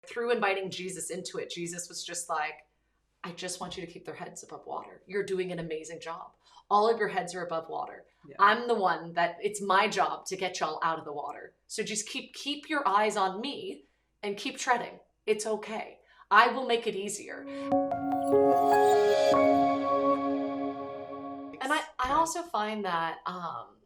through inviting Jesus into it, Jesus was just like, I just want you to keep their heads above water. You're doing an amazing job. All of your heads are above water. Yeah. I'm the one that it's my job to get y'all out of the water. So just keep your eyes on me and keep treading. It's okay. I will make it easier. And I also find that,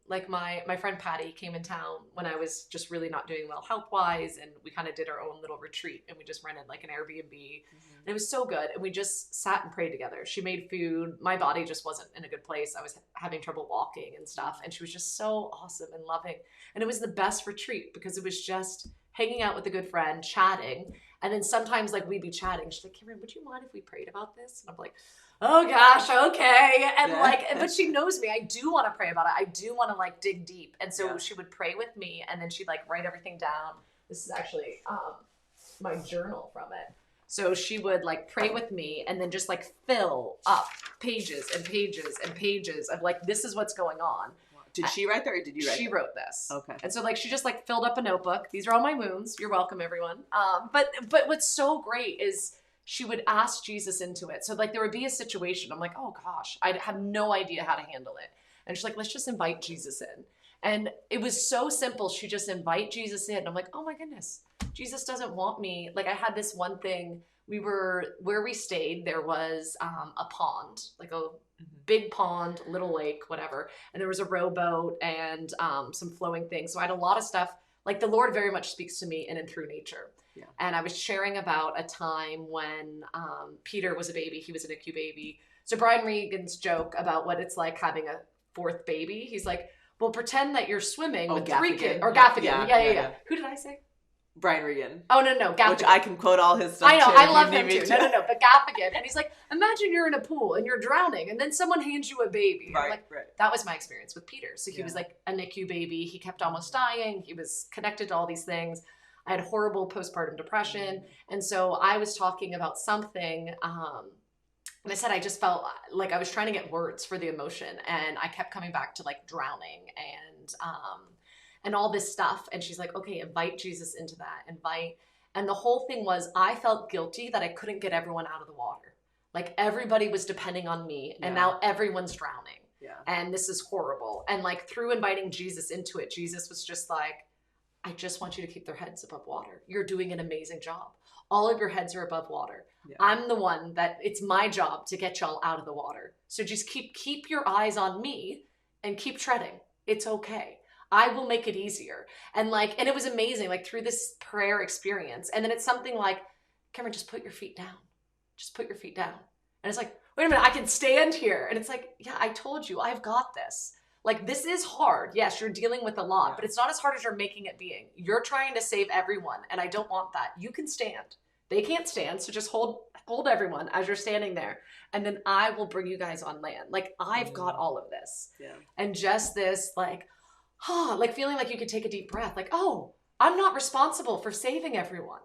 like my friend Patty came in town when I was just really not doing well health-wise, and we kind of did our own little retreat, and we just rented like an Airbnb, and it was so good, and we just sat and prayed together. She made food. My body just wasn't in a good place. I was having trouble walking and stuff, and she was just so awesome and loving, and it was the best retreat because it was just hanging out with a good friend, chatting, and then sometimes like we'd be chatting. She's like, Cameron, would you mind if we prayed about this? And I'm like, oh gosh, okay. And but she knows me. I do want to pray about it. I do want to like dig deep. And so she would pray with me, and then she'd like write everything down. This is actually my journal from it. So she would like pray with me and then just like fill up pages and pages and pages of like, this is what's going on. Did she write that or did you write that? She wrote this. Okay. And so like she just like filled up a notebook. These are all my wounds. You're welcome, everyone. But what's so great is she would ask Jesus into it. So like there would be a situation. I'm like, oh gosh, I have no idea how to handle it. And she's like, let's just invite Jesus in. And it was so simple. She just invite Jesus in. And I'm like, oh my goodness, Jesus doesn't want me. Like I had this one thing. Where we stayed, there was a pond, like a big pond, little lake, whatever. And there was a rowboat and some flowing things. So I had a lot of stuff. Like the Lord very much speaks to me in and through nature. Yeah. And I was sharing about a time when Peter was a baby. He was a NICU baby. So Brian Regan's joke about what it's like having a fourth baby. He's like, well, pretend that you're swimming with three kids. Or Gaffigan. Yeah. Who did I say? Brian Regan. Oh, no, Gaffigan. Which I can quote all his stuff. I know, I love him too. No, but Gaffigan. And he's like, imagine you're in a pool and you're drowning and then someone hands you a baby. Right. That was my experience with Peter. So he was like a NICU baby. He kept almost dying. He was connected to all these things. I had horrible postpartum depression. And so I was talking about something, and I said I just felt like I was trying to get words for the emotion. And I kept coming back to like drowning and all this stuff. And she's like, okay, invite Jesus into that, invite. And the whole thing was, I felt guilty that I couldn't get everyone out of the water. Like everybody was depending on me and now everyone's drowning. Yeah. And this is horrible. And like through inviting Jesus into it, Jesus was just like, I just want you to keep their heads above water. You're doing an amazing job. All of your heads are above water. Yeah. I'm the one that it's my job to get y'all out of the water. So just keep your eyes on me and keep treading. It's okay. I will make it easier. And it was amazing, like through this prayer experience. And then it's something like, Cameron, just put your feet down. Just put your feet down. And it's like, wait a minute, I can stand here. And it's like, yeah, I told you, I've got this. Like, this is hard. Yes, you're dealing with a lot, but it's not as hard as you're making it being. You're trying to save everyone. And I don't want that. You can stand. They can't stand. So just hold everyone as you're standing there. And then I will bring you guys on land. Like, I've got all of this. Yeah. And just this like feeling like you could take a deep breath, like, oh, I'm not responsible for saving everyone.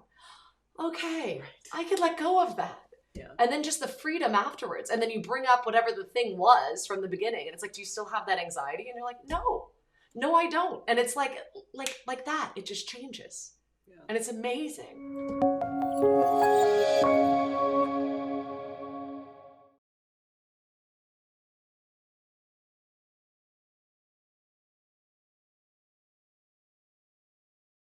Okay, I could let go of that. Yeah. And then just the freedom afterwards. And then you bring up whatever the thing was from the beginning. And it's like, do you still have that anxiety? And you're like, no, I don't. And it's like that. It just changes. Yeah. And it's amazing.